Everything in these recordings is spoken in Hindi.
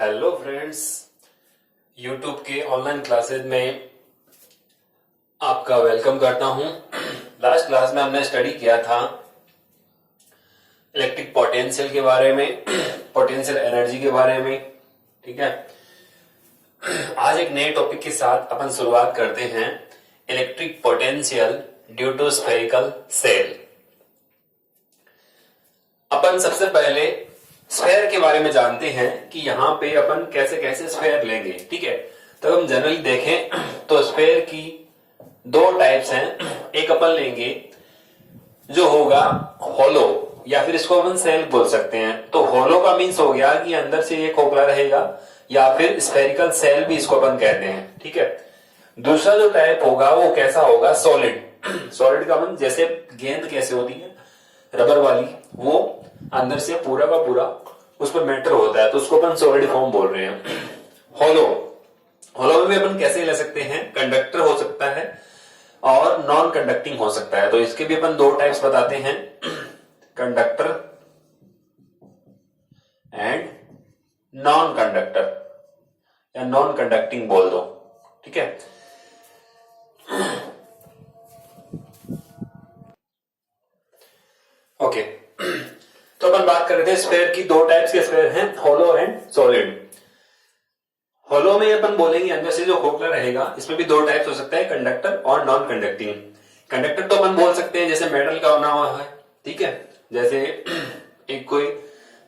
हेलो फ्रेंड्स, यूट्यूब के ऑनलाइन क्लासेस में आपका वेलकम करता हूं। लास्ट क्लास में हमने स्टडी किया था इलेक्ट्रिक पोटेंशियल के बारे में, पोटेंशियल एनर्जी के बारे में। ठीक है, आज एक नए टॉपिक के साथ अपन शुरुआत करते हैं, electric potential due to spherical shell. अपन सबसे पहले स्फेयर के बारे में जानते हैं कि यहाँ पे अपन कैसे कैसे स्फेयर लेंगे। ठीक है, तो हम जनरली देखें तो स्फेयर की दो टाइप्स हैं। एक अपन लेंगे जो होगा होलो, या फिर इसको अपन सेल बोल सकते हैं। तो होलो का मीन्स हो गया कि अंदर से ये खोखला रहेगा, या फिर स्फेरिकल सेल भी इसको अपन कहते हैं। ठीक है, दूसरा जो टाइप होगा वो कैसा होगा, सॉलिड। सॉलिड का मीन जैसे गेंद कैसे होती है रबर वाली, वो अंदर से पूरा का पूरा उस पर मैटर होता है, तो उसको अपन सॉलिड फॉर्म बोल रहे हैं। होलो, होलो में अपन कैसे ले सकते हैं, कंडक्टर हो सकता है और नॉन कंडक्टिंग हो सकता है। तो इसके भी अपन दो टाइप्स बताते हैं, कंडक्टर एंड नॉन कंडक्टर, या नॉन कंडक्टिंग बोल दो। ठीक है, ओके। तो अपन बात कर रहे थे स्फेयर की, दो टाइप्स के स्फेयर हैं, होलो एंड सॉलिड। होलो में अपन बोलेंगे अंदर से जो खोखला रहेगा, इसमें भी दो टाइप्स हो सकता है, कंडक्टर और नॉन कंडक्टिंग। कंडक्टर तो अपन बोल सकते हैं जैसे मेटल का बना हुआ है। ठीक है, जैसे एक कोई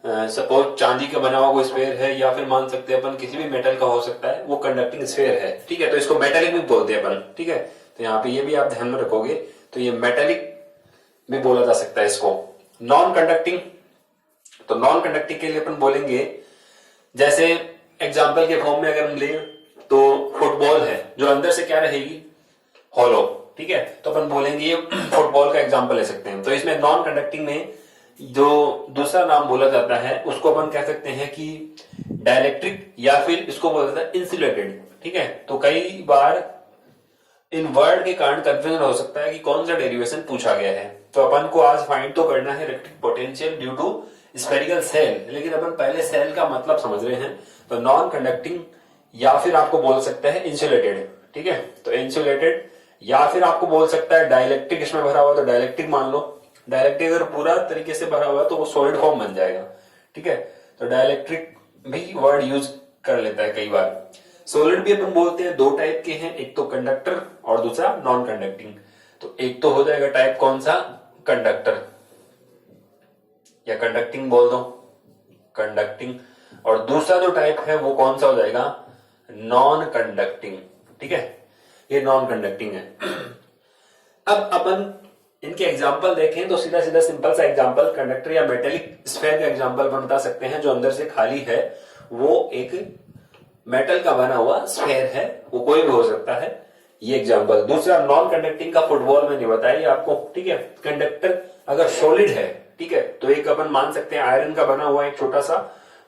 सपोज चांदी का बना हुआ कोई स्फेयर है, या फिर मान सकते हैं अपन किसी भी मेटल का हो सकता है, वो कंडक्टिंग स्फेयर है। ठीक है, तो इसको मेटेलिक भी बोलते हैं अपन। ठीक है, तो यहाँ पे ये भी आप ध्यान में रखोगे, तो ये मेटेलिक भी बोला जा सकता है इसको। नॉन कंडक्टिंग, तो नॉन कंडक्टिंग के लिए अपन बोलेंगे, जैसे एग्जाम्पल के फॉर्म में अगर हम ले तो फुटबॉल है जो अंदर से क्या रहेगी, हॉलो। ठीक है, तो अपन बोलेंगे ये फुटबॉल का एग्जाम्पल ले सकते हैं। तो इसमें नॉन कंडक्टिंग में जो दूसरा नाम बोला जाता है उसको अपन कह सकते हैं कि डाइलेक्ट्रिक, या फिर इसको बोला जाता है इंसुलेटेड। ठीक है, तो कई बार इन वर्ड के कारण कंफ्यूजन हो सकता है कि कौन सा डेरिवेशन पूछा गया है। तो अपन को आज फाइंड तो करना है electric potential due to spherical shell, लेकिन अपन पहले सेल का मतलब समझ रहे हैं। तो नॉन कंडक्टिंग, या फिर आपको बोल सकता है इंसुलेटेड। ठीक है, तो इंसुलेटेड, या फिर आपको बोल सकता है डाइलेक्ट्रिक, इसमें भरा हुआ तो डाइलेक्ट्रिक मान लो। डाइलेक्ट्रिक अगर पूरा तरीके से भरा हुआ है तो वो सॉलिड फॉर्म बन जाएगा। ठीक है, तो डाइलेक्ट्रिक भी वर्ड यूज कर लेता है कई बार। सॉलिड भी अपन बोलते हैं, दो टाइप के हैं, एक तो कंडक्टर और दूसरा नॉन कंडक्टिंग। तो एक तो हो जाएगा टाइप कौन सा, कंडक्टर, या कंडक्टिंग बोल दो, कंडक्टिंग। और दूसरा जो टाइप है वो कौन सा हो जाएगा, नॉन कंडक्टिंग। ठीक है, ये नॉन कंडक्टिंग है। अब अपन इनके एग्जाम्पल देखें तो सीधा सीधा सिंपल सा एग्जाम्पल, कंडक्टर या मेटेलिक स्फेयर का एग्जाम्पल अपन बता सकते हैं। जो अंदर से खाली है वो एक मेटल का बना हुआ स्फेयर है, वो कोई भी हो सकता है, ये एग्जाम्पल। दूसरा नॉन कंडक्टिंग का फुटबॉल में नहीं बताया आपको। ठीक है, कंडक्टर अगर सॉलिड है, ठीक है, तो एक अपन मान सकते हैं आयरन का बना हुआ एक छोटा सा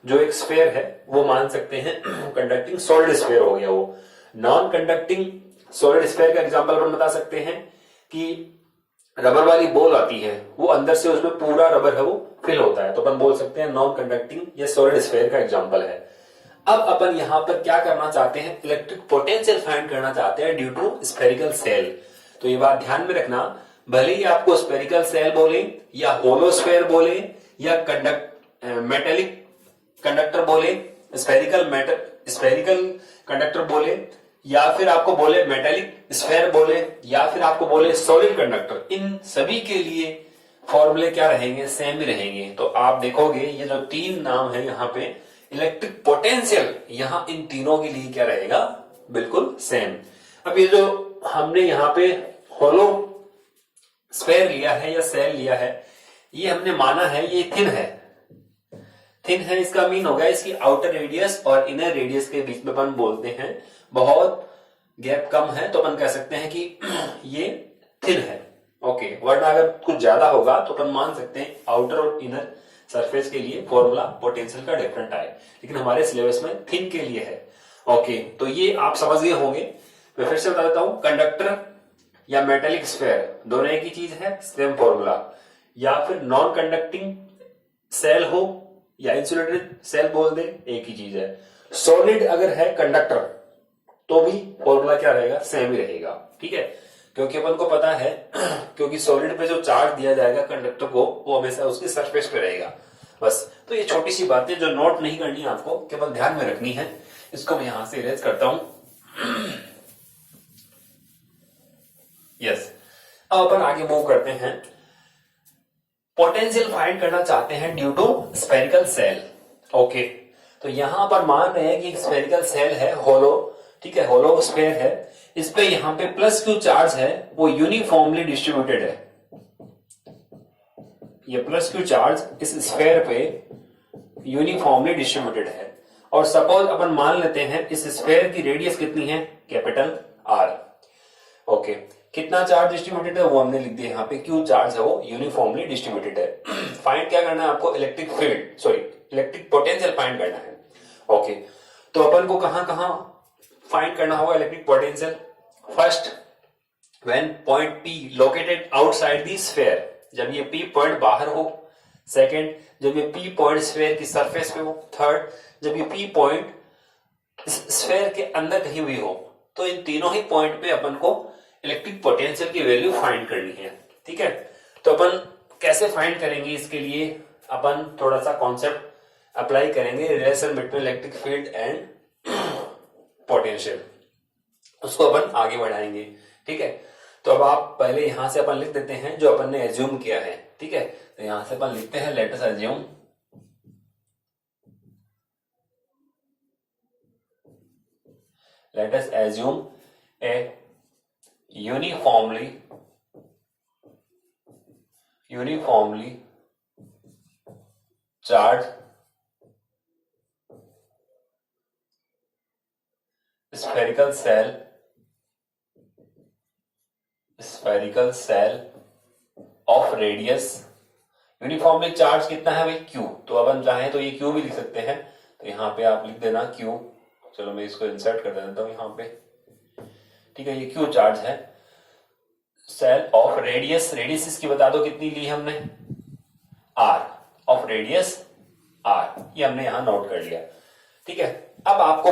जो एक स्फेयर है, वो मान सकते हैं कंडक्टिंग सॉलिड स्फेयर हो गया वो। नॉन कंडक्टिंग सॉलिड स्फेयर का एग्जाम्पल अपन बता सकते हैं कि रबर वाली बॉल आती है, वो अंदर से उसमें पूरा रबर है वो फिल होता है, तो अपन बोल सकते हैं नॉन कंडक्टिंग, ये सॉलिड स्फेयर का एग्जाम्पल है। अब अपन यहाँ पर क्या करना चाहते हैं, इलेक्ट्रिक पोटेंशियल फाइंड करना चाहते हैं ड्यू टू स्फेरिकल सेल। तो ये बात ध्यान में रखना, भले ही आपको स्फेरिकल सेल बोले, या होलो स्फेयर बोले, या मेटेलिक कंडक्टर बोले, स्फेरिकल कंडक्टर बोले, या फिर आपको बोले मेटेलिक स्फेयर बोले, या फिर आपको बोले सॉलिड कंडक्टर, इन सभी के लिए फॉर्मूले क्या रहेंगे, सेम ही रहेंगे। तो आप देखोगे ये जो तीन नाम है यहाँ पे, इलेक्ट्रिक पोटेंशियल, यहाँ इन तीनों के लिए क्या रहेगा, बिल्कुल सेम। अब ये जो हमने यहाँ पे होलो स्फेयर लिया है या सेल लिया है, ये हमने माना है ये थिन है। थिन है इसका मीन होगा इसकी आउटर रेडियस और इनर रेडियस के बीच में अपन बोलते हैं बहुत गैप कम है, तो अपन कह सकते हैं कि ये थिन है। ओके, वरना अगर कुछ ज्यादा होगा तो अपन मान सकते हैं आउटर और इनर सरफेस के लिए फॉर्मूला पोटेंशियल का डिफरेंट आए, लेकिन हमारे सिलेबस में थिन के लिए है। ओके, तो ये आप समझ गए होंगे। मैं फिर से बता देता हूं, कंडक्टर या मेटेलिक स्फेयर दोनों एक ही चीज है, सेम फॉर्मूला। या फिर नॉन कंडक्टिंग सेल हो या इंसुलेटेड सेल बोल दे, एक ही चीज है। सॉलिड अगर है कंडक्टर तो भी फॉर्मूला क्या रहेगा, सेम ही रहेगा, ठीक है, क्योंकि अपन को पता है क्योंकि सॉलिड पे जो चार्ज दिया जाएगा कंडक्टर को वो हमेशा उसकी सरफेस पे रहेगा। बस, तो ये छोटी सी बातें जो नोट नहीं करनी है आपको, केवल ध्यान में रखनी है। इसको मैं यहां से इरेज करता हूं। यस, अब अपन आगे मूव करते हैं। पोटेंशियल फाइंड करना चाहते हैं due to spherical shell. Okay, तो यहां पर मान रहे हैं कि एक स्फेरिकल सेल है, होलो, ठीक है, होलो स्फेयर है, इस पे यहां पे प्लस क्यू चार्ज है, वो यूनिफॉर्मली डिस्ट्रीब्यूटेड है। ये प्लस क्यू चार्ज इस स्फेयर पे यूनिफॉर्मली डिस्ट्रीब्यूटेड है। और सपोज अपन मान लेते हैं इस स्फेयर की रेडियस कितनी है, कैपिटल आर। ओके, कितना चार्ज डिस्ट्रीब्यूटेड है वो हमने लिख दिया, यहाँ पे क्यू चार्ज है वो यूनिफॉर्मली डिस्ट्रीब्यूटेड है। फाइंड क्या करना है आपको, electric field, sorry electric potential find करना है। ओके, तो अपन को कहां कहां फाइंड करना होगा electric potential. First, when point P located outside the sphere, जब ये पी पॉइंट बाहर हो। सेकंड, जब ये पी पॉइंट स्फीयर की सरफेस पे हो। थर्ड, जब ये पी पॉइंट स्फीयर के अंदर कहीं भी हो। तो इन तीनों ही पॉइंट पे अपन को इलेक्ट्रिक पोटेंशियल की वैल्यू फाइंड करनी है, ठीक है। तो अपन कैसे फाइंड करेंगे, इसके लिए अपन थोड़ा सा कॉन्सेप्ट अप्लाई करेंगे, relation between electric field and potential, उसको अपन आगे बढ़ाएंगे, ठीक है। तो अब आप पहले यहां से अपन लिख देते हैं जो अपन ने एज्यूम किया है, ठीक है। तो यहां से अपन लिखते हैं, let us assume A uniformly charged spherical cell of radius, uniformly charge कितना है भाई, Q। तो अपन चाहें तो ये Q भी लिख सकते हैं, तो यहाँ पे आप लिख देना Q। चलो मैं इसको इंसर्ट कर देता हूँ यहाँ पे, ठीक है। ये Q चार्ज है, सेल ऑफ रेडियस, रेडियस इसकी बता दो कितनी ली हमने, R ऑफ रेडियस R, ये हमने यहां नोट कर लिया, ठीक है। अब आपको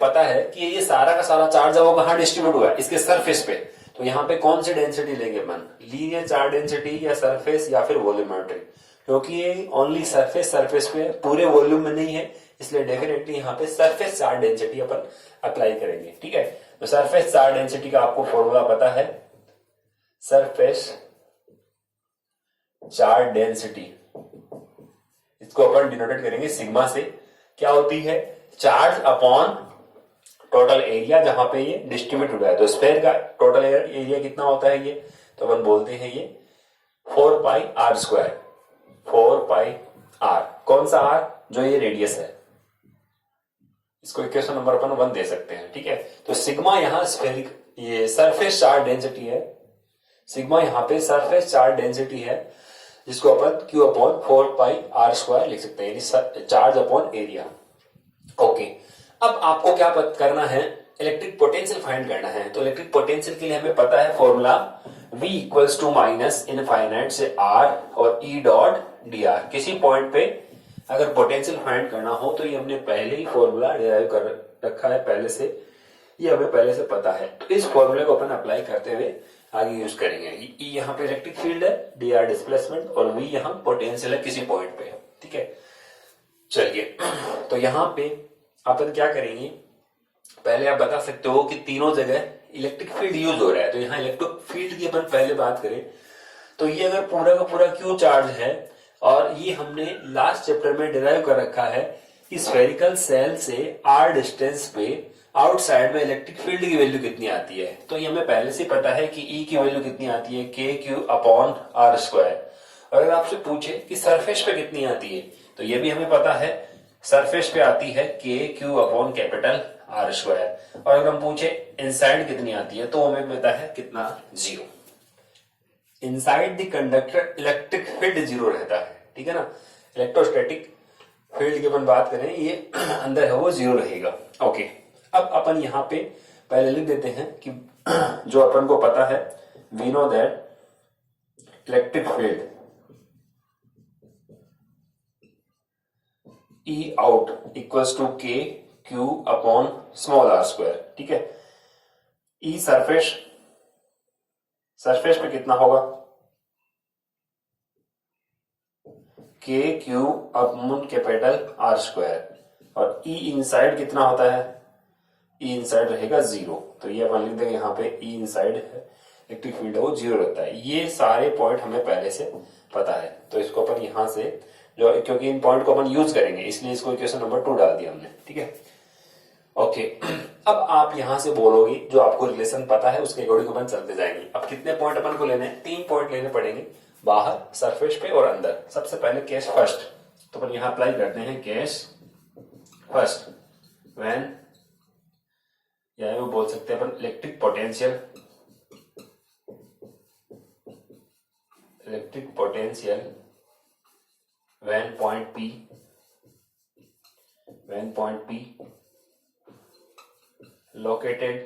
पता है कि ये सारा का सारा चार्ज है वो कहां डिस्ट्रीब्यूट हुआ है, इसके सरफेस पे। तो यहाँ पे कौन सी डेंसिटी लेंगे अपन, लीनियर चार्ज डेंसिटी या सरफेस या फिर वॉल्यूमेट्रिक, क्योंकि ये ओनली सरफेस पे, पूरे वॉल्यूम में नहीं है, इसलिए डेफिनेटली यहाँ पे सरफेस चार्ज डेंसिटी अपन अप्लाई करेंगे, ठीक है। तो सरफेस चार्ज डेंसिटी का आपको फॉर्मूला पता है, सरफेस चार्ज डेंसिटी, इसको अपन डिनोटेट करेंगे सिग्मा से। क्या होती है, चार्ज अपॉन टोटल एरिया जहां पे ये डिस्ट्रीब्यूट हो रहा है। तो स्फीयर का टोटल एरिया कितना होता है ये, तो अपन बोलते हैं ये 4 pi R square, 4 pi are, कौन सा आर, जो ये रेडियस है, इसको इक्वेशन नंबर अपन 1 दे सकते हैं, ठीक है। तो सिग्मा यहाँ स्फेरिक, ये सरफेस चार्ज डेंसिटी है, सिग्मा यहाँ पे सरफेस चार्ज डेंसिटी है, जिसको अपन Q upon 4 pi R square लिख सकते हैं, यानी चार्ज अपॉन एरिया। ओके, अब आपको क्या करना है, इलेक्ट्रिक पोटेंशियल फाइंड करना है। तो इलेक्ट्रिक पोटेंशियल के लिए हमें पता है formula V equals to minus infinite से R और E डॉट dr। किसी पॉइंट पे अगर पोटेंशियल फाइंड करना हो तो ये हमने पहले ही फॉर्मूला डिराइव कर रखा है पहले से, ये हमें पहले से पता है। तो इस फॉर्मूले को अपन अप्लाई करते हुए आगे यूज करेंगे। E यहाँ पे इलेक्ट्रिक फील्ड है, dr डिस्प्लेसमेंट, और V यहाँ पोटेंशियल है किसी पॉइंट पे, ठीक है। चलिए, तो यहाँ पे अपन क्या करेंगे, पहले आप बता सकते हो कि तीनों जगह इलेक्ट्रिक फील्ड यूज हो रहा है। तो यहाँ इलेक्ट्रिक फील्ड की अपन पहले बात करें तो ये अगर पूरा का पूरा क्यू चार्ज है, और ये हमने लास्ट चैप्टर में डिराइव कर रखा है कि स्फेरिकल सेल से r डिस्टेंस पे आउटसाइड में इलेक्ट्रिक फील्ड की वैल्यू कितनी आती है। तो ये हमें पहले से पता है कि E की वैल्यू कितनी आती है, KQ अपॉन R स्क्वायर। और अगर आपसे पूछे कि सरफेस पे कितनी आती है, तो ये भी हमें पता है, सरफेस पे आती है KQ upon capital R square. और अगर हम पूछे इनसाइड कितनी आती है, तो हमें पता है कितना, 0। Inside the conductor electric field 0 रहता है, ठीक है ना। इलेक्ट्रोस्टैटिक फील्ड की अपन बात करें, ये अंदर है वो 0 रहेगा। ओके, अब अपन यहाँ पे पहले लिख देते हैं कि जो अपन को पता है, we know that electric field E out equals to K Q upon small R square, ठीक है। ई सरफेस पे कितना होगा, K Q upon capital R square, और ई इनसाइड कितना होता है, ई इनसाइड रहेगा 0, तो ये अपन लिख देंगे यहाँ पे ई इनसाइड इलेक्ट्रिक फील्ड है वो 0 रहता है। ये सारे पॉइंट हमें पहले से पता है, तो इसको अपन यहां से जो, क्योंकि इन पॉइंट को अपन यूज करेंगे इसलिए इसको इक्वेशन नंबर 2 डाल दिया हमने, ठीक है। ओके, अब आप यहां से बोलोगे जो आपको रिलेशन पता है उसके अकॉर्डिंग अपन चलते जाएंगे। अब कितने पॉइंट अपन को लेने हैं, 3 पॉइंट लेने पड़ेंगे, बाहर, सरफेस पे और अंदर। सबसे पहले केस फर्स्ट, तो अपन यहां अप्लाई करते हैं केस फर्स्ट व्हेन, या वो बोल सकते हैं अपन electric potential when point P located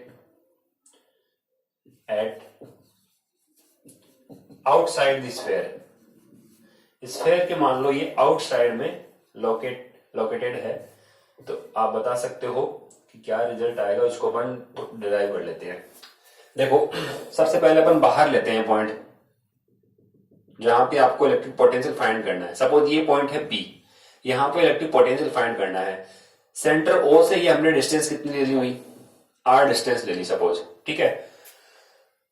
at outside the sphere, sphere के मान लो ये आउटसाइड में लोकेटेड है, तो आप बता सकते हो कि क्या रिजल्ट आएगा, उसको अपन डिराइव कर लेते हैं। देखो सबसे पहले अपन बाहर लेते हैं पॉइंट जहां पे आपको इलेक्ट्रिक पोटेंशियल फाइंड करना है। सपोज ये पॉइंट है P, यहां पे इलेक्ट्रिक पोटेंशियल फाइंड करना है। सेंटर O से ही हमने डिस्टेंस कितनी ले ली हुई, R डिस्टेंस ले ली सपोज, ठीक है।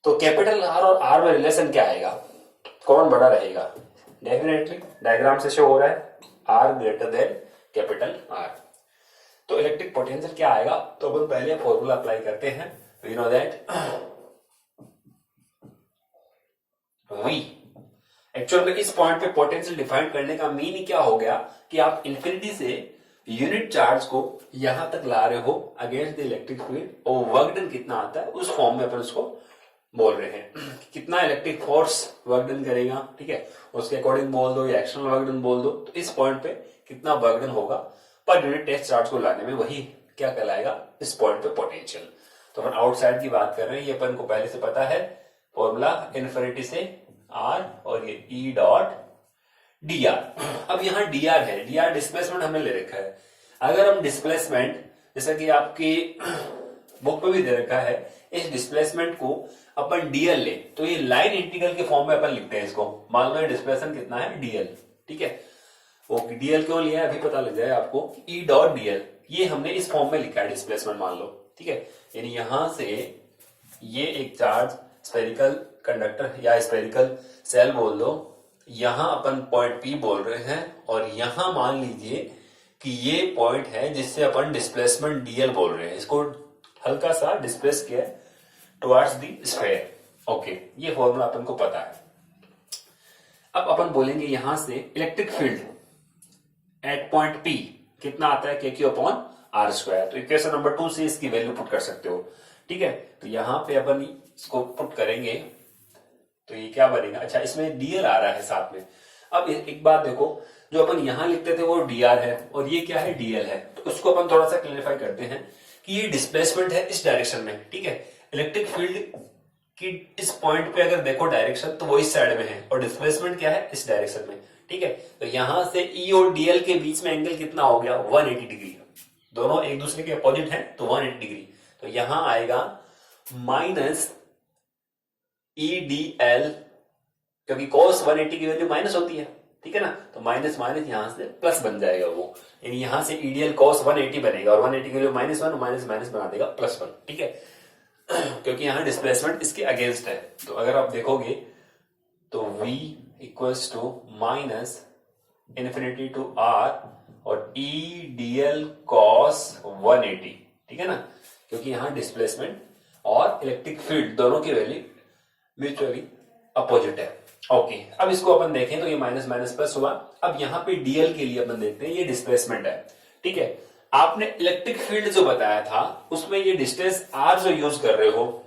तो कैपिटल R और R में रिलेशन क्या आएगा, कौन बड़ा रहेगा, डेफिनेटली डायग्राम से शो हो रहा है R greater than capital R। तो इलेक्ट्रिक पोटेंशियल क्या आएगा, तो अपन पहले फॉर्मूला अप्लाई करते हैं। We know that V, actual में इस पॉइंट पे पोटेंशियल डिफाइन करने का मीन क्या हो गया कि आप इंफिनिटी से यूनिट चार्ज को यहां तक ला रहे हो अगेंस्ट द इलेक्ट्रिक फील्ड, और वर्क डन कितना आता है उस फॉर्म में अपन उसको बोल रहे हैं। कितना इलेक्ट्रिक फोर्स वर्क डन करेगा, ठीक है, उसके अकॉर्डिंग बोल दो या एक्सटर्नल वर्क डन बोल दो। तो इस पॉइंट पे कितना वर्क डन होगा पर यूनिट टेस्ट चार्ज को लाने में, वही क्या कहलाएगा इस पॉइंट पे पोटेंशियल। तो अपन आउटसाइड की बात कर रहे हैं, ये अपन को पहले से पता है फॉर्मूला, इन्फिनिटी से R और ये E डॉट dr। अब यहाँ dr है, dr डिस्प्लेसमेंट हमने ले रखा है। अगर हम डिस्प्लेसमेंट, जैसा कि आपकी बुक पे भी दे रखा है, इस डिस्प्लेसमेंट को अपन dl ले, तो ये लाइन इंटीग्रल के फॉर्म में अपन लिखते हैं इसको। मान लो डिस्प्लेसमेंट कितना है dl, ठीक है। वो dl क्यों लिया है अभी पता लग जाए आपको। E डॉट dl ये हमने इस फॉर्म में लिखा है डिस्प्लेसमेंट, मान लो, ठीक है। यानी यहां से ये एक चार्ज स्फेरिकल कंडक्टर या स्फेरिकल सेल बोल दो, यहां अपन पॉइंट P बोल रहे हैं, और यहां मान लीजिए कि ये पॉइंट है जिससे अपन डिस्प्लेसमेंट dl बोल रहे हैं। इसको हल्का सा डिस्प्लेस किया टुवर्ड्स द स्फेयर। ओके, ये फॉर्मूला अपन को पता है। अब अपन बोलेंगे यहां से electric field at point P कितना आता है, KQ अपॉन R स्क्वायर। तो इक्वेशन नंबर 2 से इसकी वैल्यू पुट कर सकते हो, ठीक है। तो यहां पे अपन इसको पुट करेंगे तो ये क्या बनेगा, अच्छा इसमें dl आ रहा है साथ में। अब एक बात देखो, जो अपन यहां लिखते थे वो dr है और ये क्या है dl है, तो उसको अपन थोड़ा सा क्लैरिफाई करते हैं कि ये डिस्प्लेसमेंट है इस डायरेक्शन में, ठीक है। इलेक्ट्रिक फील्ड की इस पॉइंट पे अगर देखो डायरेक्शन, तो वो इस साइड में है, और डिस्प्लेसमेंट क्या है इस डायरेक्शन में, ठीक है। तो यहां से E और dl के बीच में एंगल कितना हो गया, 180 डिग्री। दोनों एक दूसरे के अपोजिट हैं तो 180 डिग्री। तो यहां आएगा माइनस EDL, क्योंकि cos 180 की वैल्यू माइनस होती है, ठीक है ना। तो माइनस माइनस यहां से प्लस बन जाएगा वो, यानी यहां से EDL cos 180 बनेगा, और 180 की वैल्यू -1, माइनस माइनस बना देगा +1, ठीक है। क्योंकि यहां डिस्प्लेसमेंट इसके अगेंस्ट है। तो अगर आप देखोगे तो V equals to minus infinity to R और EDL cos 180, ठीक है ना, क्योंकि यहां डिस्प्लेसमेंट और इलेक्ट्रिक फील्ड दोनों की वैल्यू म्यूचुअली अपोजिट है। ओके, अब इसको अपन देखें तो ये माइनस माइनस प्लस हुआ। अब यहाँ पे dl के लिए अपन देखते हैं, ये डिस्प्लेसमेंट है, ठीक है। आपने इलेक्ट्रिक फील्ड जो बताया था उसमें ये डिस्टेंस r जो यूज कर रहे हो,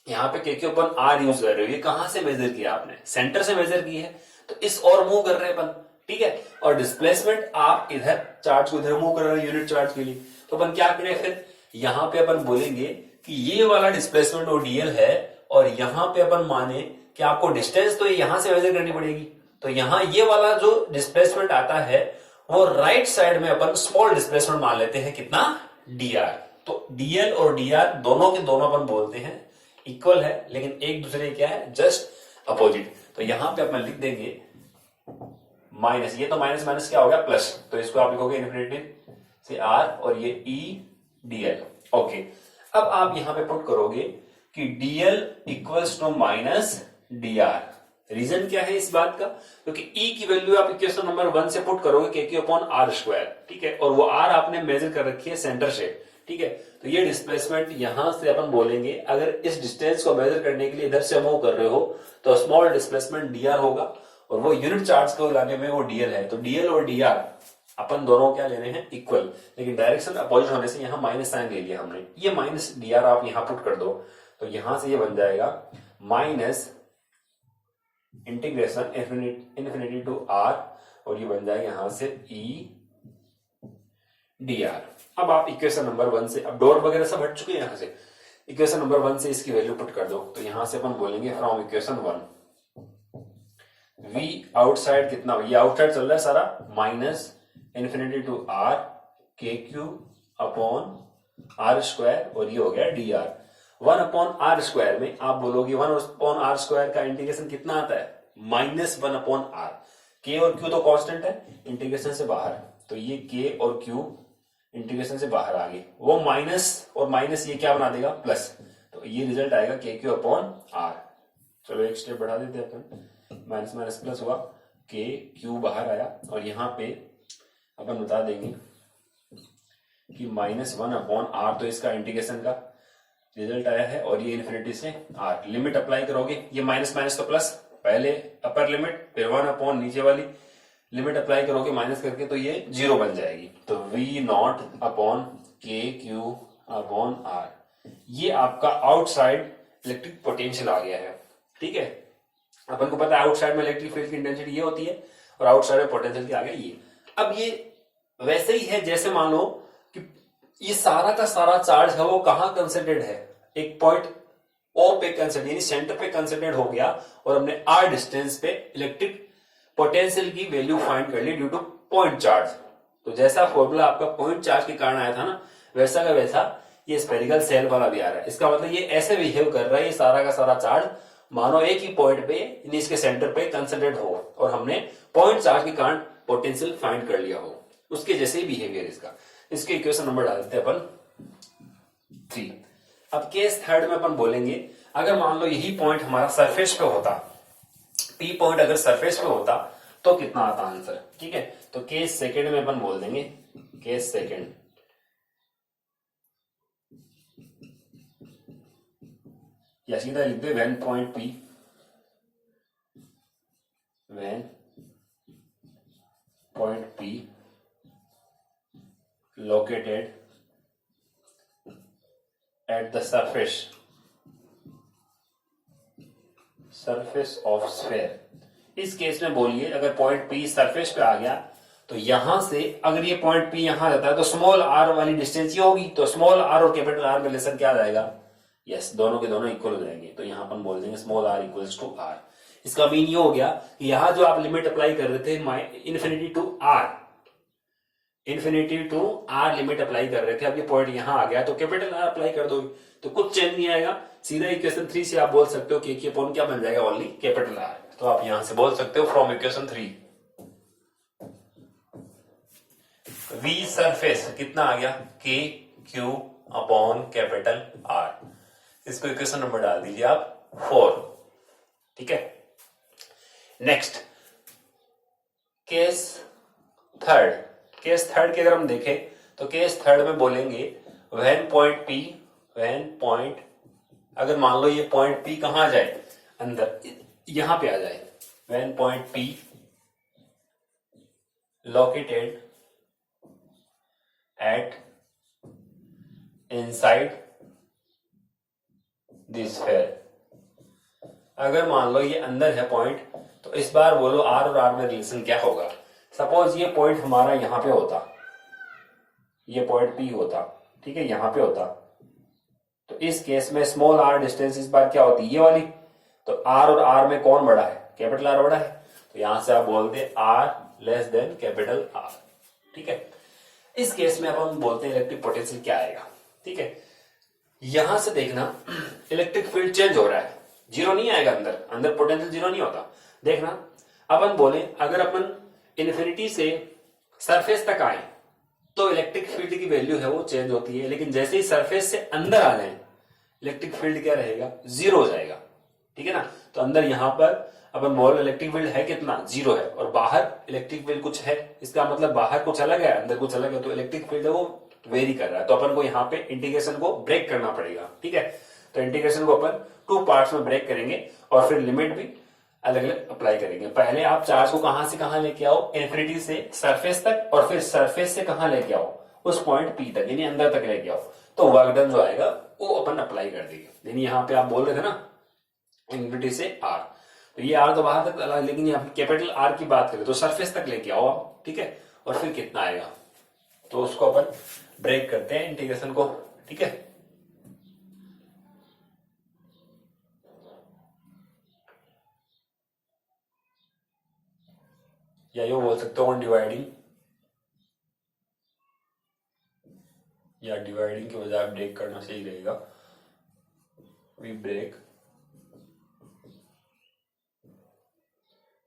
यहाँ पे KQ अपन R यूज कर रहे हो, ये कहां से मेजर किया आपने, सेंटर से मेजर की है, तो इस और मूव कर रहे हैं अपन, ठीक है। और डिस्प्लेसमेंट आप इधर चार्ज को इधर मूव कर रहे हैं यूनिट चार्ज के लिए। तो अपन क्या करें फिर, यहाँ पे अपन बोलेंगे कि ये वाला डिस्प्लेसमेंट वो dl है, और यहां पे अपन माने कि आपको डिस्टेंस तो यहां से मेजर करनी पड़ेगी। तो यहां ये वाला जो डिस्प्लेसमेंट आता है वो राइट साइड में अपन स्मॉल डिस्प्लेसमेंट मान लेते हैं, कितना dr। तो dl और dr दोनों के दोनों अपन बोलते हैं इक्वल है, लेकिन एक दूसरे क्या है, जस्ट अपोजिट। तो यहां पे अपन लिख देंगे माइनस, ये तो माइनस माइनस क्या हो गया प्लस, तो इसको आप लिखोगे इन्फिनिटी से r और ये e dl। ओके, अब आप यहां पे पुट करोगे कि dl equals to minus dr। Reason क्या है इस बात का, क्योंकि e की वैल्यू आप इक्वेशन नंबर 1 से पुट करोगे के क्यू अपॉन आर स्क्वायर, ठीक है, और वो r आपने मेजर कर रखी है सेंटर से, ठीक है। तो ये डिस्प्लेसमेंट यहां से अपन बोलेंगे, अगर इस डिस्टेंस को मेजर करने के लिए इधर से मूव कर रहे हो तो स्मॉल डिस्प्लेसमेंट dr होगा, और वो यूनिट चार्ज को लाने में वो dl है। तो dl और dr अपन दोनों क्या लेने हैं, इक्वल, लेकिन डायरेक्शन अपोजिट होने से यहाँ माइनस साइन ले लिया हमने। ये माइनस dr आप यहाँ पुट कर दो, तो यहां से ये बन जाएगा minus integration infinity to r, और ये बन जाएगा यहां से e dr। अब आप इक्वेशन नंबर 1 से, अब डॉट वगैरह सब हट चुके हैं यहां से, इक्वेशन नंबर 1 से इसकी वैल्यू पुट कर दो। तो यहां से अपन बोलेंगे फ्रॉम इक्वेशन 1 v आउटसाइड कितना, ये आउटसाइड चल रहा है सारा, माइनस इन्फिनिटी टू r के क्यू अपॉन आर स्क्वायर, और ये हो गया dr। 1 अपॉन आर स्क्वायर में आप बोलोगे 1 अपॉन आर स्क्वायर का इंटीग्रेशन कितना आता है, माइनस 1 अपॉन आर। के और क्यू तो कांस्टेंट है, इंटीग्रेशन से बाहर, तो ये के और क्यू इंटीग्रेशन से बाहर आ गई, वो माइनस और माइनस ये क्या बना देगा, प्लस, तो ये रिजल्ट आएगा के क्यू अपॉन आर। चलो एक स्टेप बढ़ा देते हैं अपन, माइनस माइनस प्लस हुआ, के क्यू बाहर आया, और यहाँ पे अपन बता देंगे कि माइनस 1 अपॉन आर, तो इसका इंटीग्रेशन का रिजल्ट आया है, और ये इन्फिनिटी से आर। लिमिट अप्लाई करोगे, ये माइनस माइनस तो प्लस, पहले अपर लिमिट फिर 1 अपॉन नीचे वाली लिमिट अप्लाई करोगे माइनस करके, तो ये 0 बन जाएगी। तो v नॉट अपॉन के क्यू अपॉन आर, ये आपका आउटसाइड इलेक्ट्रिक पोटेंशियल आ गया है, ठीक है। अपन को पता है आउटसाइड में इलेक्ट्रिक फील्ड की इंटेंसिटी ये होती है, और आउटसाइड में पोटेंशियल की आ गया ये। अब ये वैसे ही है जैसे मान लो कि ये सारा का सारा चार्ज है वो कहां कंसेंट्रेट है, एक पॉइंट ओ पे कंसेंट्रेट, यानी सेंटर पे कंसेंट्रेट हो गया, और हमने आर डिस्टेंस पे इलेक्ट्रिक पोटेंशियल की वैल्यू फाइंड कर ली ड्यू टू पॉइंट चार्ज। तो जैसा फॉर्मूला आपका पॉइंट चार्ज के कारण आया था ना, वैसा का वैसा ये स्फेरिकल सेल वाला भी आ रहा है। इसका मतलब ये ऐसे बिहेव कर रहा है, ये सारा का सारा चार्ज मानो एक ही पॉइंट पे, यानी इसके सेंटर पे कंसेंट्रेट हो, और हमने पॉइंट चार्ज के कारण पोटेंशियल फाइंड कर लिया हो, उसके जैसे ही बिहेवियर इसका। इसके इक्वेशन नंबर डाल देते हैं अपन 3। अब केस थर्ड में अपन बोलेंगे, अगर मान लो यही पॉइंट हमारा सरफेस पे होता, पी पॉइंट अगर सरफेस पे होता तो कितना आता आंसर, ठीक है। तो केस सेकंड में अपन बोल देंगे, केस सेकंड, या सीधा लिख दे when point P, when point P located at the surface of sphere. इस केस में बोलिए अगर पॉइंट पी सरफेस पे आ गया, तो यहां से अगर ये पॉइंट पी यहां रहता है तो स्मॉल आर वाली डिस्टेंस ये होगी, तो स्मॉल आर और कैपिटल आर में रिलेशन क्या आ जाएगा, यस, दोनों के दोनों इक्वल हो जाएंगे। तो यहां अपन बोल देंगे small R equals to R. इसका मीन ये हो गया कि यहां जो आप लिमिट अप्लाई कर रहे थे infinity to R, infinity to R limit apply कर रहे थे, अब ये पॉइंट यहां आ गया तो कैपिटल आर अप्लाई कर दोगे, तो कुछ चेंज नहीं आएगा। सीधा इक्वेशन 3 से आप बोल सकते हो कि अपॉन क्या बन जाएगा, ओनली कैपिटल आर। तो आप यहां से बोल सकते हो फ्रॉम इक्वेशन 3 v सरफेस कितना आ गया, के क्यू अपॉन कैपिटल आर। इसको इक्वेशन नंबर डाल दीजिए आप 4, ठीक है। Next case third, case third के अगर हम देखें तो केस थर्ड में बोलेंगे when point P, when point, अगर मान लो ये पॉइंट पी कहां आ जाए, अंदर यहां पे आ जाए, when point P located eight inside this sphere. अगर मान लो ये अंदर है पॉइंट, तो इस बार बोलो आर और आर में रिलेशन क्या होगा। सपोज ये पॉइंट हमारा यहां पे होता, ये पॉइंट पी होता, ठीक है, यहां पे होता, तो इस केस में स्मॉल आर डिस्टेंस इस बार क्या होती है, ये वाली। तो आर और आर में कौन बड़ा है, कैपिटल आर बड़ा है, तो यहां से आप बोलते R less than capital R, ठीक है। इस केस में अब हम बोलते हैं इलेक्ट्रिक पोटेंशियल क्या आएगा। ठीक है, यहां से देखना इलेक्ट्रिक फील्ड चेंज हो रहा है, जीरो नहीं आएगा, अंदर पोटेंशियल जीरो नहीं होता। देखना अपन बोले अगर अपन इन्फिनिटी से सरफेस तक आए तो इलेक्ट्रिक फील्ड की वैल्यू है वो चेंज होती है, लेकिन जैसे ही सरफेस से अंदर आ जाए इलेक्ट्रिक फील्ड क्या रहेगा, जीरो हो जाएगा। ठीक है ना, तो अंदर यहां पर अपन बोल इलेक्ट्रिक फील्ड है कितना, जीरो है, और बाहर इलेक्ट्रिक फील्ड कुछ है, इसका मतलब बाहर कुछ अलग है अंदर कुछ अलग है, तो इलेक्ट्रिक फील्ड है वो वेरी कर रहा है। तो अपन को यहाँ पे इंटीग्रेशन को ब्रेक करना पड़ेगा। ठीक है, तो इंटीग्रेशन को अपन 2 पार्ट्स में ब्रेक करेंगे और फिर लिमिट भी अलग अलग अप्लाई करेंगे। पहले आप चार्ज को कहां से कहां लेके आओ, इन्फिनिटी से सरफेस तक, और फिर सरफेस से कहां लेके आओ, उस पॉइंट पी तक, यानी अंदर तक लेके आओ। तो वर्क डन जो आएगा वो अपन अप्लाई कर देंगे। यानी यहाँ पे आप बोल रहे थे ना इन्फिनिटी से आर, तो ये आर तो बाहर तक अलग, लेकिन यहाँ कैपिटल आर की बात करें तो सरफेस तक लेके आओ आप। ठीक है, और फिर कितना आएगा, तो उसको अपन ब्रेक करते हैं इंटीग्रेशन को। ठीक है, या यो बोल सकते हो डिवाइडिंग, या डिवाइडिंग के बजाय ब्रेक करना सही रहेगा। We break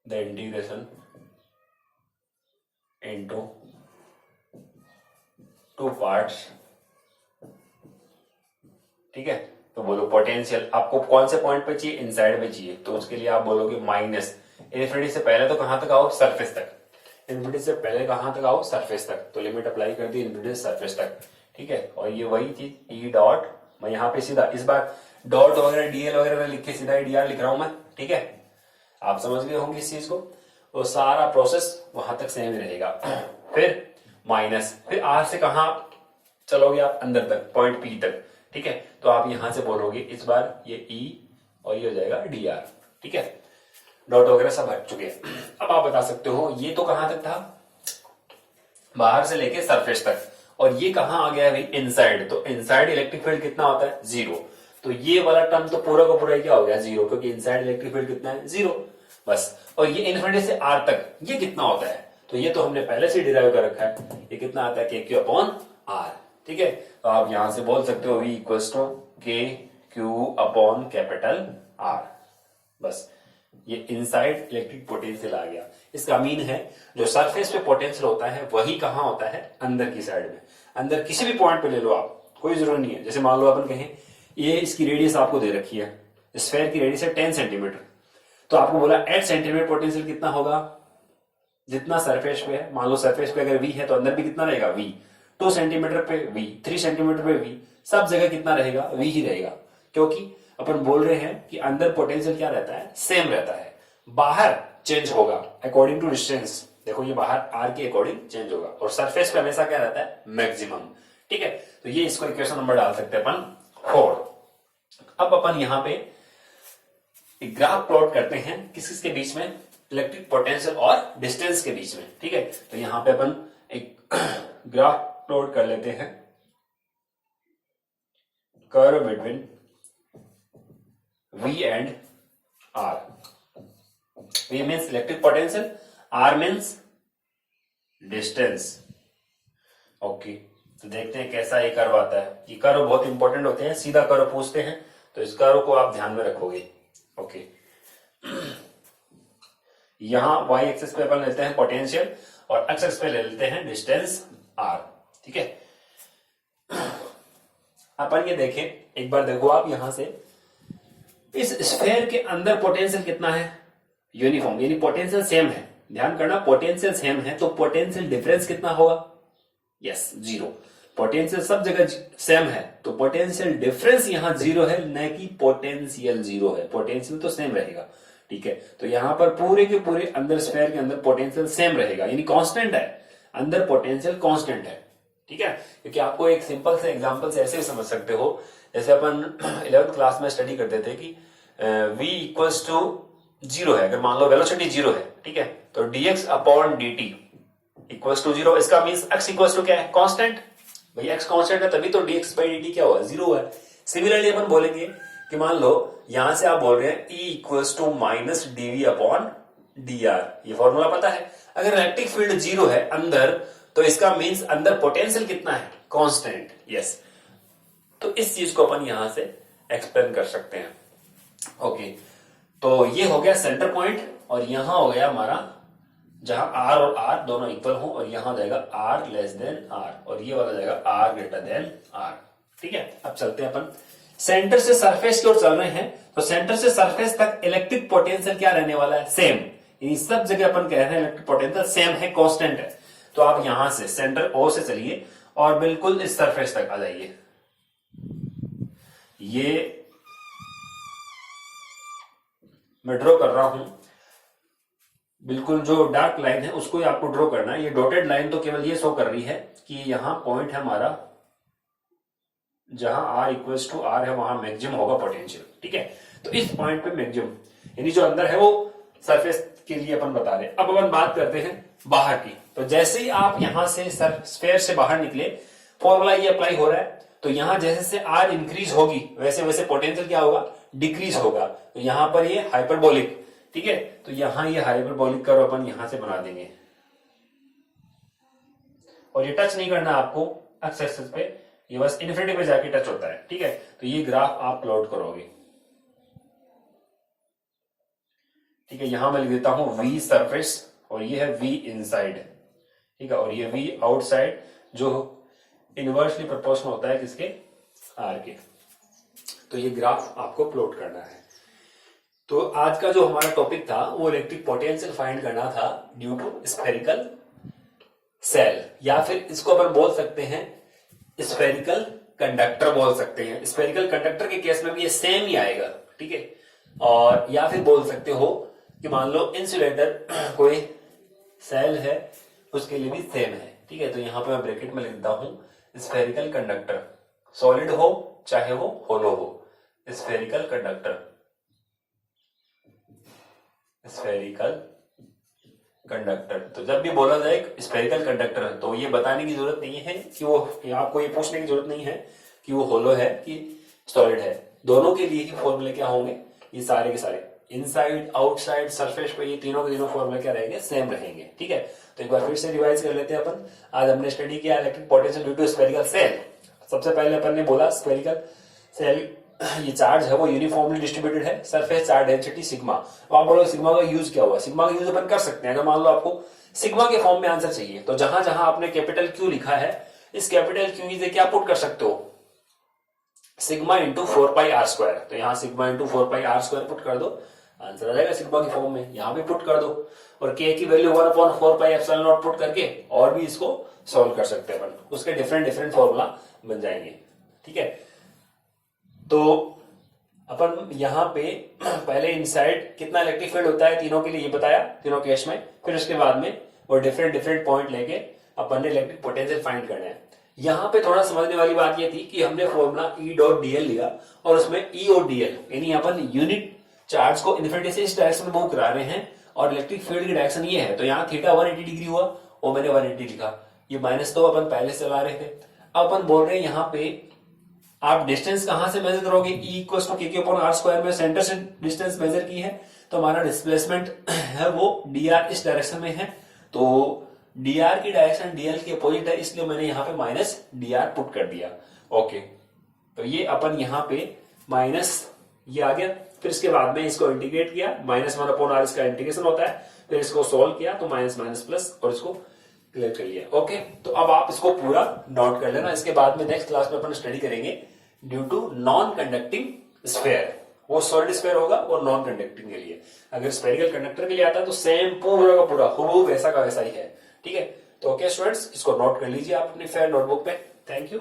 the integration into 2 parts. ठीक है, तो बोलो पोटेंशियल आपको कौन से पॉइंट पे चाहिए, इनसाइड में चाहिए, तो उसके लिए आप बोलोगे माइनस इन्फिनिटी से पहले तो कहां तक आओ, सरफेस तक, इन्फिनिटी से पहले कहां तक आओ, सरफेस तक, तो लिमिट अप्लाई कर दी इन्फिनिटी से सरफेस तक। ठीक है, और ये वही चीज ई डॉट, मैं यहाँ पे सीधा इस बार डॉट वगैरह डीएल वगैरह लिख के सीधा डीआर लिख रहा हूं मैं। ठीक है, आप समझ गए होंगे इस चीज को, वो सारा प्रोसेस वहां तक सेम रहेगा। फिर माइनस, फिर आर से कहा चलोगे आप, अंदर तक, पॉइंट पी तक। ठीक है, तो आप यहां से बोलोगे इस बार ये ई और ये हो जाएगा डी आर। ठीक है, डॉट वगैरह सब हट चुके हैं। अब आप बता सकते हो ये तो कहां तक था, बाहर से लेके सरफेस तक, और ये कहां आ गया है, इनसाइड, तो इनसाइड इलेक्ट्रिक फील्ड कितना होता है, जीरो। तो ये वाला टर्म तो पूरा का पूरा क्या हो गया, जीरो, क्योंकि इनसाइड इलेक्ट्रिक फील्ड कितना है, जीरो बस। और ये इन्फिनिटी से आर तक ये कितना होता है, तो ये तो हमने पहले से डिराइव कर रखा है, ये कितना आता है, के क्यू अपॉन आर। ठीक है, तो आप यहां से बोल सकते हो वी इक्वल्स टू के क्यू अपॉन कैपिटल आर। बस ये इनसाइड इलेक्ट्रिक पोटेंशियल आ गया। इसका मीन है जो सरफेस पे पोटेंशियल होता है वही कहां होता है, अंदर की साइड में। अंदर किसी भी पॉइंट पे ले लो आप, कोई जरूरत नहीं है। जैसे मान लो अपन कहें ये इसकी रेडियस आपको दे रखी है, स्फेयर की रेडियस है 10 सेंटीमीटर, तो आपको बोला 8 सेंटीमीटर पोटेंशियल कितना होगा, जितना सरफेस पे है। मान लो सरफेस पे अगर वी है तो अंदर भी कितना रहेगा, वी। 2 सेंटीमीटर पे वी, 3 सेंटीमीटर पे वी, सब जगह कितना रहेगा, वी ही रहेगा, क्योंकि अपन बोल रहे हैं कि अंदर पोटेंशियल क्या रहता है, सेम रहता है। बाहर चेंज होगा अकॉर्डिंग टू डिस्टेंस, देखो ये बाहर आर के अकॉर्डिंग चेंज होगा, और सरफेस पे हमेशा क्या रहता है, मैक्सिमम। ठीक है, तो ये इसको इक्वेशन नंबर डाल सकते हैं अपन 4। अब अपन यहां पे एक ग्राफ प्लॉट करते हैं किसके बीच में, इलेक्ट्रिक पोटेंशियल और डिस्टेंस के बीच में। ठीक है, तो यहां पे अपन एक ग्राफ प्लॉट कर लेते हैं, curve between V and R। V means electric potential, R means distance। Okay, तो देखते हैं कैसा ये कर्व आता है। ये कर्व बहुत इंपॉर्टेंट होते हैं, सीधा कर्व पूछते हैं तो इस कर्व को आप ध्यान में रखोगे। ओके, यहां y एक्सिस पे अपन लेते हैं पोटेंशियल और x एक्सिस पे ले लेते हैं डिस्टेंस R। ठीक है, अपन ये देखें एक बार, देखो आप यहां से इस स्फेयर के अंदर पोटेंशियल कितना है, यूनिफॉर्म, यानी पोटेंशियल सेम है। ध्यान करना, पोटेंशियल सेम है तो पोटेंशियल डिफरेंस कितना होगा, यस, जीरो। पोटेंशियल सब जगह सेम है तो पोटेंशियल डिफरेंस यहां जीरो है, न कि पोटेंशियल जीरो है। पोटेंशियल तो सेम रहेगा। ठीक है, तो यहां पर पूरे के पूरे अंदर स्फेयर के अंदर पोटेंशियल सेम रहेगा, यानी कांस्टेंट है, अंदर पोटेंशियल कांस्टेंट है। ठीक है, क्योंकि आपको एक सिंपल से एग्जांपल से ऐसे भी समझ सकते हो, जैसे अपन 11th क्लास में स्टडी करते थे कि v इक्वल्स टू जीरो है, अगर मान लो वेलोसिटी जीरो है, ठीक है, तो dx upon dt equals to zero. इसका मीन्स x इक्वल्स टू क्या है, कांस्टेंट। भाई x कांस्टेंट है तभी तो dx बाई dt क्या हुआ, जीरो है। सिमिलरली अपन बोलेंगे कि मान लो यहां से आप बोल रहे हैं E equals to minus dv upon dr, ये फॉर्मूला पता है। अगर इलेक्ट्रिक फील्ड जीरो है अंदर तो इसका मीन्स अंदर पोटेंशियल कितना है, कांस्टेंट। यस, तो इस चीज को अपन यहां से एक्सप्लेन कर सकते हैं। ओके, तो ये हो गया सेंटर पॉइंट, और यहां हो गया हमारा जहां आर और आर दोनों इक्वल हो, और यहां जाएगा आर लेस देन आर, और ये वाला जाएगा आर ग्रेटर देन आर। ठीक है, अब चलते हैं अपन सेंटर से सरफेस की ओर चल रहे हैं। तो सेंटर से सरफेस तक इलेक्ट्रिक पोटेंशियल क्या रहने वाला है, सेम। इन सब जगह अपन कह रहे हैं इलेक्ट्रिक पोटेंशियल सेम है, कांस्टेंट है। तो आप यहां से सेंटर ओ से चलिए और बिल्कुल इस सरफेस तक आ जाइए। ये मैं ड्रॉ कर रहा हूं, बिल्कुल जो डार्क लाइन है उसको ही आपको ड्रॉ करना है। ये डॉटेड लाइन तो केवल ये शो कर रही है कि यहां पॉइंट है हमारा, जहां r इक्वल्स टू r है वहां मैक्सिमम होगा पोटेंशियल। ठीक है, तो इस पॉइंट पे मैक्सिमम यानी जो अंदर है वो सरफेस के लिए अपन बता रहे हैं। अब अपन बात करते हैं बाहर की। तो जैसे ही आप यहां से स्फेयर से बाहर निकले, फॉर्मूला ये अप्लाई हो रहा है। तो यहां जैसे से r इंक्रीज होगी वैसे वैसे पोटेंशियल क्या होगा, डिक्रीज होगा। तो यहां पर ये हाइपरबोलिक, ठीक है, तो यहां ये हाइपरबोलिक कर्व अपन यहां से बना देंगे, और ये टच नहीं करना आपको एक्स एक्सिस पे, ये बस इन्फिनिटी पे जाके टच होता है। ठीक है, तो ये ग्राफ आप प्लॉट करोगे। ठीक है, यहां मैं लिख देता हूं v सरफेस, और ये है v इनसाइड। ठीक है, और ये v आउटसाइड, जो इनवर्सली प्रोपोर्शनल होता है किसके, r के। तो ये ग्राफ आपको प्लॉट करना है। तो आज का जो हमारा टॉपिक था वो इलेक्ट्रिक पोटेंशियल फाइंड करना था ड्यू टू स्फेरिकल सेल, या फिर इसको अपन बोल सकते हैं स्फेरिकल कंडक्टर बोल सकते हैं। स्फेरिकल कंडक्टर के केस में भी ये सेम ही आएगा। ठीक है, और या फिर बोल सकते हो कि मान लो इंसुलेटर कोई सेल है, उसके लिए भी सेम है। ठीक है, तो यहां पे मैं ब्रैकेट में लिख देता हूं स्फेरिकल कंडक्टर, सॉलिड हो चाहे वो होलो हो, स्फेरिकल कंडक्टर, स्फेरिकल कंडक्टर। तो जब भी बोला जाए स्फेरिकल कंडक्टर तो ये बताने की जरूरत नहीं है कि वो, आपको ये पूछने की जरूरत नहीं है कि वो होलो है कि सॉलिड है। दोनों के लिए ही फॉर्मूले क्या होंगे, ये सारे के सारे इनसाइड आउटसाइड सरफेस पे ये तीनों के तीनों फॉर्मूले क्या रहेंगे, सेम रहेंगे। ठीक है, तो एक बार फिर से रिवाइज कर लेते हैं अपन। आज हमने स्टडी किया electric potential due to spherical shell. सबसे पहले अपन ने बोला स्फेरिकल सेल ये चार्ज है वो यूनिफॉर्मली डिस्ट्रीब्यूटेड है, सरफेस चार्ज डेंसिटी सिग्मा। अब आप बोलोगे सिग्मा का यूज क्या हुआ, सिग्मा का यूज अपन कर सकते हैं। अगर मान लो आपको सिग्मा के फॉर्म में आंसर चाहिए, तो जहां जहां आपने कैपिटल क्यू लिखा है, इस कैपिटल क्यू की क्या पुट कर सकते हो, सिग्मा इंटू 4πr²। तो यहाँ सिग्मा इंटू 4πr² पुट कर दो, आंसर आ जाएगा सिग्मा के फॉर्म में। यहाँ भी पुट कर दो, और के की वैल्यू 1/4πε0 पुट करके और भी इसको सॉल्व कर सकते हैं अपन, उसके डिफरेंट डिफरेंट फॉर्मूला बन जाएंगे। ठीक है, तो अपन यहाँ पे पहले इनसाइड कितना इलेक्ट्रिक फील्ड होता है तीनों के लिए ये बताया, तीनों केस में। फिर उसके बाद में वो डिफरेंट डिफरेंट पॉइंट लेके अपन ने इलेक्ट्रिक पोटेंशियल फाइंड करना है। यहाँ पे थोड़ा समझने वाली बात ये थी कि हमने फॉर्मूला E.dl लिया, और उसमें E और dl यानी अपन यूनिट चार्ज को इन्फिनिटी से इस डायरेक्शन में मूव करा रहे हैं, और इलेक्ट्रिक फील्ड की डायरेक्शन ये है। तो यहाँ थीटा 180 डिग्री हुआ, और मैंने 180 लिखा। ये माइनस तो अपन पहले से चला रहे थे। अब अपन बोल रहे हैं यहाँ पे आप डिस्टेंस कहां से मेजर करोगे, E इक्वल्स टू k/r² में सेंटर से डिस्टेंस मेजर की है, तो हमारा डिस्प्लेसमेंट है वो dr इस डायरेक्शन में है। तो dr की डायरेक्शन dl के अपोजिट है, इसलिए मैंने यहाँ पे माइनस dr पुट कर दिया। ओके, तो ये अपन यहाँ पे माइनस ये आ गया। फिर इसके बाद में इसको इंटीग्रेट किया, -1/r इसका इंटीग्रेशन होता है। फिर इसको सोल्व किया तो माइनस माइनस प्लस, और इसको क्लियर कर लिया। ओके, तो अब आप इसको पूरा नोट कर लेना। इसके बाद में नेक्स्ट क्लास में अपन स्टडी करेंगे due to non conducting sphere. वो सॉलिड स्फेयर होगा और नॉन कंडक्टिंग के लिए। अगर स्फेरिकल कंडक्टर के लिए आता है तो सेम पूरा का पूरा हूबहू वैसा का वैसा ही है। ठीक है, तो ओके स्टूडेंट्स, इसको नोट कर लीजिए आप अपनी फेयर नोटबुक पे। Thank you.